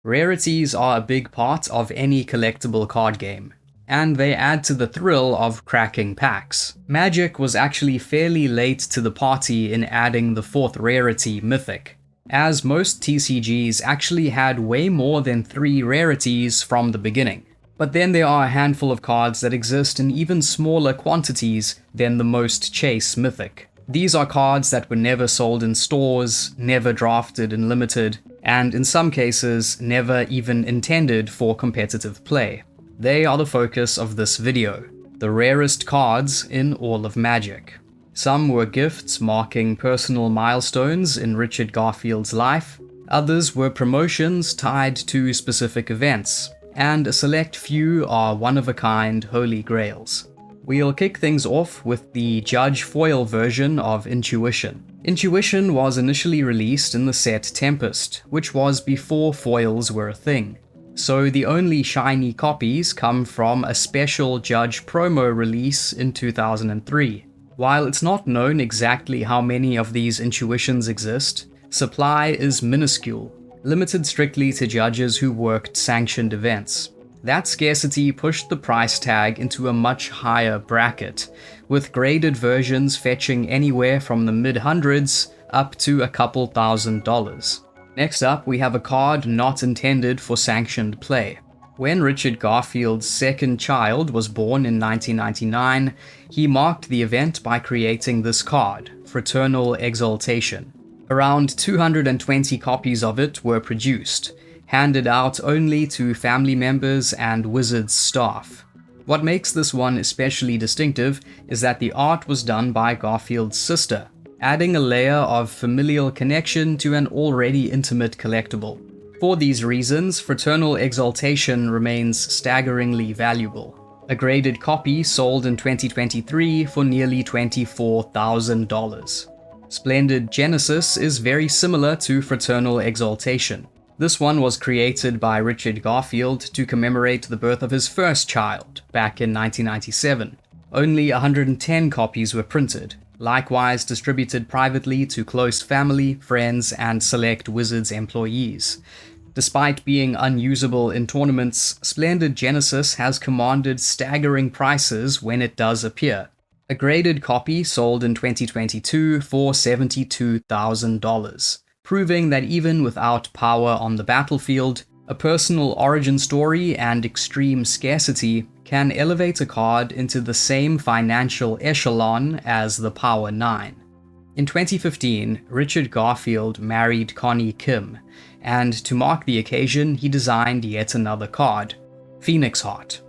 Rarities are a big part of any collectible card game, and they add to the thrill of cracking packs. Magic was actually fairly late to the party in adding the fourth rarity, Mythic, as most TCGs actually had way more than 3 rarities from the beginning. But then there are a handful of cards that exist in even smaller quantities than the most chase Mythic. These are cards that were never sold in stores, never drafted in limited, and in some cases never even intended for competitive play. They are the focus of this video, the rarest cards in all of Magic. Some were gifts marking personal milestones in Richard Garfield's life, others were promotions tied to specific events, and a select few are one-of-a-kind holy grails. We'll kick things off with the Judge foil version of Intuition. Intuition was initially released in the set Tempest, which was before foils were a thing. So the only shiny copies come from a special Judge promo release in 2003. While it's not known exactly how many of these Intuitions exist, supply is minuscule, limited strictly to judges who worked sanctioned events. That scarcity pushed the price tag into a much higher bracket, with graded versions fetching anywhere from the mid-hundreds up to a couple $1,000s. Next up, we have a card not intended for sanctioned play. When Richard Garfield's second child was born in 1999, he marked the event by creating this card, Fraternal Exaltation. Around 220 copies of it were produced, handed out only to family members and Wizards staff. What makes this one especially distinctive is that the art was done by Garfield's sister, adding a layer of familial connection to an already intimate collectible. For these reasons, Fraternal Exaltation remains staggeringly valuable. A graded copy sold in 2023 for nearly $24,000. Splendid Genesis is very similar to Fraternal Exaltation. This one was created by Richard Garfield to commemorate the birth of his first child, back in 1997. Only 110 copies were printed, likewise distributed privately to close family, friends, and select Wizards employees. Despite being unusable in tournaments, Splendid Genesis has commanded staggering prices when it does appear. A graded copy sold in 2022 for $72,000, proving that even without power on the battlefield, a personal origin story and extreme scarcity can elevate a card into the same financial echelon as the Power 9. In 2015, Richard Garfield married Connie Kim, and to mark the occasion he designed yet another card, Phoenix Heart.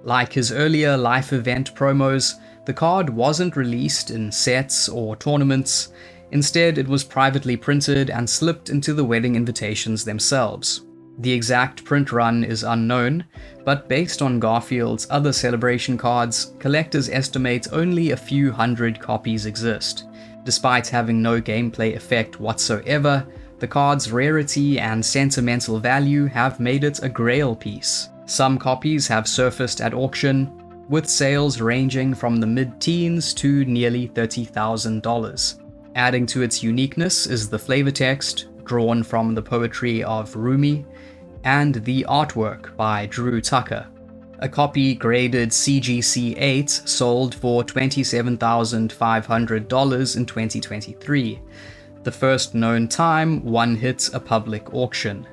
Like his earlier life event promos, the card wasn't released in sets or tournaments. Instead, it was privately printed and slipped into the wedding invitations themselves. The exact print run is unknown, but based on Garfield's other celebration cards, collectors estimate only a few hundred copies exist. Despite having no gameplay effect whatsoever, the card's rarity and sentimental value have made it a grail piece. Some copies have surfaced at auction, with sales ranging from the mid-teens to nearly $30,000. Adding to its uniqueness is the flavor text, drawn from the poetry of Rumi, and the artwork by Drew Tucker. A copy graded CGC 8 sold for $27,500 in 2023, the first known time one hit a public auction.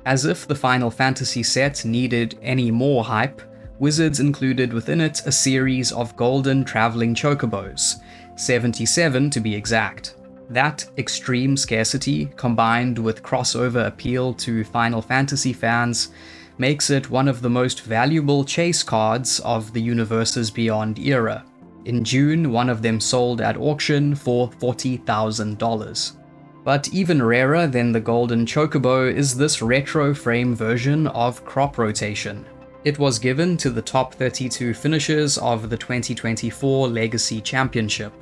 As if the Final Fantasy set needed any more hype, Wizards included within it a series of golden traveling chocobos, 77 to be exact. That extreme scarcity, combined with crossover appeal to Final Fantasy fans, makes it one of the most valuable chase cards of the Universes Beyond era. In June, one of them sold at auction for $40,000. But even rarer than the golden chocobo is this retro frame version of Crop Rotation. It was given to the top 32 finishers of the 2024 Legacy Championship.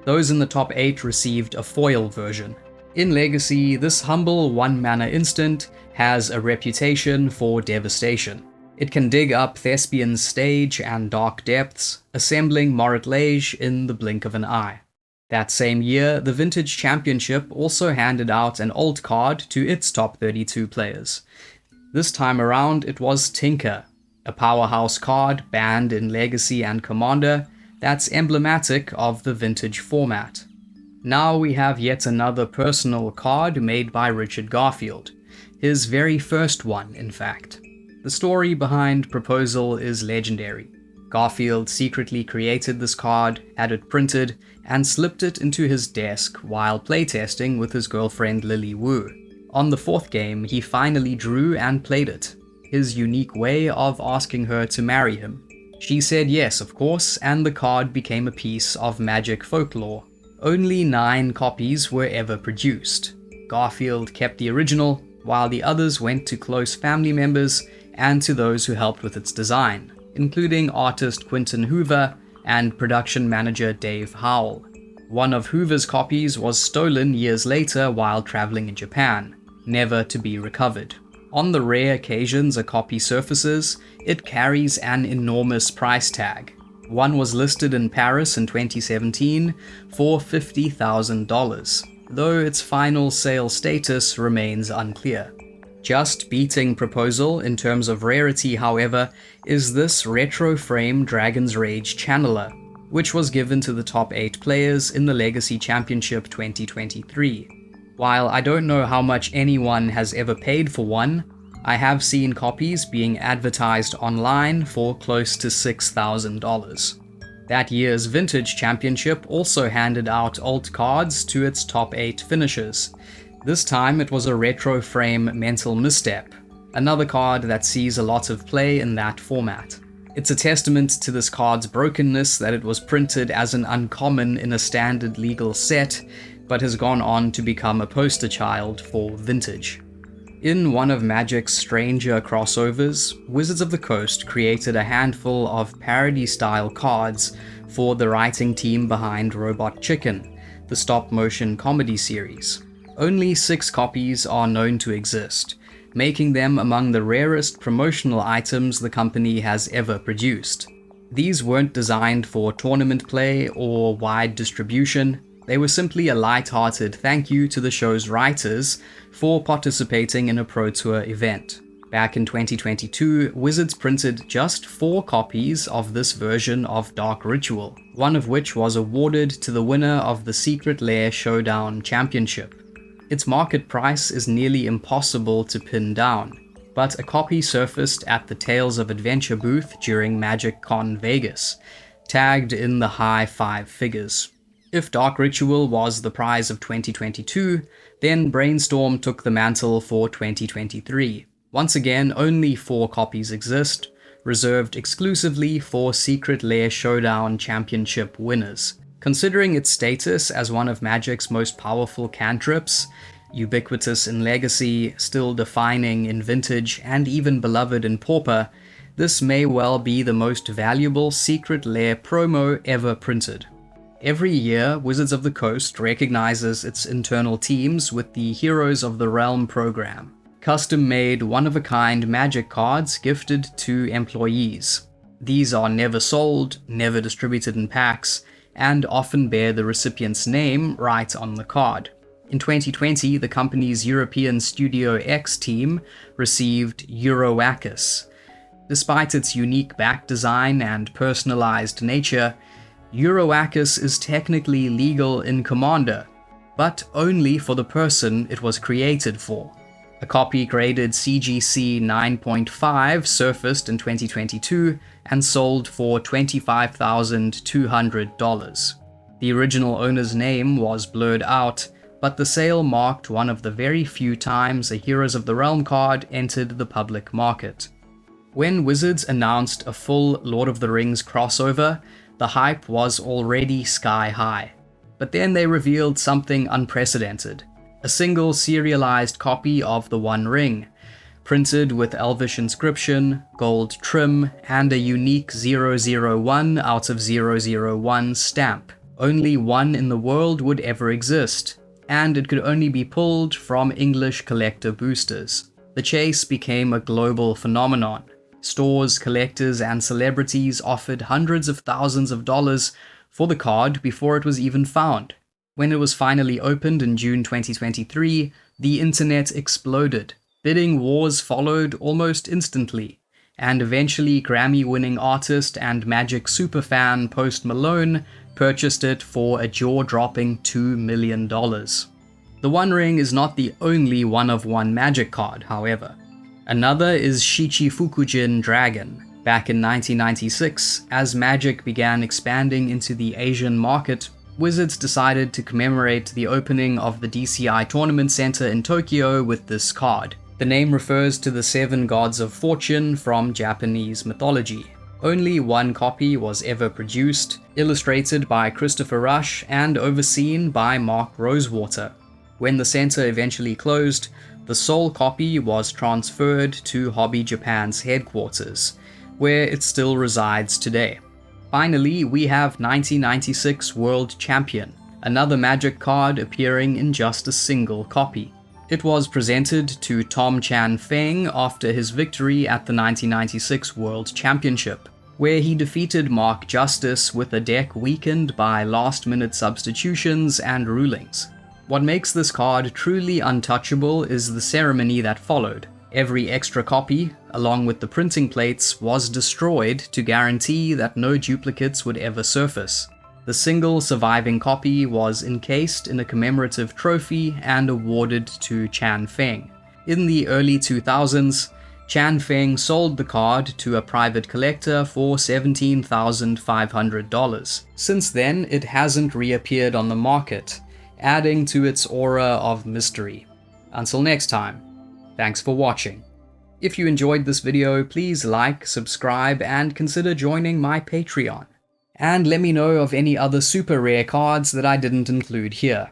Those in the top 8 received a foil version. In Legacy, this humble one-mana instant has a reputation for devastation. It can dig up Thespian's stage and dark depths, assembling Morat Lage in the blink of an eye. That same year, the Vintage Championship also handed out an alt card to its top 32 players. This time around, it was Tinker, a powerhouse card banned in Legacy and Commander that's emblematic of the vintage format. Now we have yet another personal card made by Richard Garfield, his very first one, in fact. The story behind Proposal is legendary. Garfield secretly created this card, had it printed, and slipped it into his desk while playtesting with his girlfriend Lily Wu. On the fourth game, he finally drew and played it, his unique way of asking her to marry him. She said yes, of course, and the card became a piece of Magic folklore. Only 9 copies were ever produced. Garfield kept the original, while the others went to close family members and to those who helped with its design, including artist Quinton Hoover and production manager Dave Howell. One of Hoover's copies was stolen years later while traveling in Japan, never to be recovered. On the rare occasions a copy surfaces, it carries an enormous price tag. One was listed in Paris in 2017 for $50,000, though its final sale status remains unclear. Just beating Proposal in terms of rarity, however, is this retro frame Dragon's Rage Channeler, which was given to the top 8 players in the Legacy Championship 2023. While I don't know how much anyone has ever paid for one, I have seen copies being advertised online for close to $6,000. That year's Vintage Championship also handed out alt cards to its top 8 finishers. This time it was a retro frame Mental Misstep, another card that sees a lot of play in that format. It's a testament to this card's brokenness that it was printed as an uncommon in a standard legal set, but has gone on to become a poster child for Vintage. In one of Magic's stranger crossovers, Wizards of the Coast created a handful of parody-style cards for the writing team behind Robot Chicken, the stop-motion comedy series. Only 6 copies are known to exist, making them among the rarest promotional items the company has ever produced. These weren't designed for tournament play or wide distribution. They were simply a light-hearted thank you to the show's writers for participating in a Pro Tour event. Back in 2022, Wizards printed just 4 copies of this version of Dark Ritual, one of which was awarded to the winner of the Secret Lair Showdown Championship. Its market price is nearly impossible to pin down, but a copy surfaced at the Tales of Adventure booth during MagicCon Vegas, tagged in the high 5 figures. If Dark Ritual was the prize of 2022, then Brainstorm took the mantle for 2023. Once again, only 4 copies exist, reserved exclusively for Secret Lair Showdown Championship winners. Considering its status as one of Magic's most powerful cantrips, ubiquitous in Legacy, still defining in Vintage, and even beloved in Pauper, this may well be the most valuable Secret Lair promo ever printed. Every year, Wizards of the Coast recognizes its internal teams with the Heroes of the Realm program, custom-made one-of-a-kind Magic cards gifted to employees. These are never sold, never distributed in packs, and often bear the recipient's name right on the card. In 2020, the company's European Studio X team received Eurowakis. Despite its unique back design and personalized nature, Eurowakis is technically legal in Commander, but only for the person it was created for. A copy graded CGC 9.5 surfaced in 2022 and sold for $25,200. The original owner's name was blurred out, but the sale marked one of the very few times a Heroes of the Realm card entered the public market. When Wizards announced a full Lord of the Rings crossover, the hype was already sky high. But then they revealed something unprecedented. A single serialized copy of the One Ring, printed with Elvish inscription, gold trim, and a unique 001 out of 001 stamp. Only one in the world would ever exist, and it could only be pulled from English collector boosters. The chase became a global phenomenon. Stores, collectors, and celebrities offered hundreds of thousands of dollars for the card before it was even found. When it was finally opened in June 2023, the internet exploded. Bidding wars followed almost instantly, and eventually Grammy-winning artist and Magic superfan Post Malone purchased it for a jaw-dropping $2 million. The One Ring is not the only one-of-one Magic card, however. Another is Shichifukujin Dragon. Back in 1996, as Magic began expanding into the Asian market, Wizards decided to commemorate the opening of the DCI Tournament Center in Tokyo with this card. The name refers to the 7 gods of fortune from Japanese mythology. Only one copy was ever produced, illustrated by Christopher Rush and overseen by Mark Rosewater. When the center eventually closed, the sole copy was transferred to Hobby Japan's headquarters, where it still resides today. Finally, we have 1996 World Champion, another Magic card appearing in just a single copy. It was presented to Tom Chan Feng after his victory at the 1996 World Championship, where he defeated Mark Justice with a deck weakened by last-minute substitutions and rulings. What makes this card truly untouchable is the ceremony that followed. Every extra copy, along with the printing plates, was destroyed to guarantee that no duplicates would ever surface. The single surviving copy was encased in a commemorative trophy and awarded to Chan Feng. In the early 2000s, Chan Feng sold the card to a private collector for $17,500. Since then, it hasn't reappeared on the market, adding to its aura of mystery. Until next time, thanks for watching. If you enjoyed this video, please like, subscribe, and consider joining my Patreon. And let me know of any other super rare cards that I didn't include here.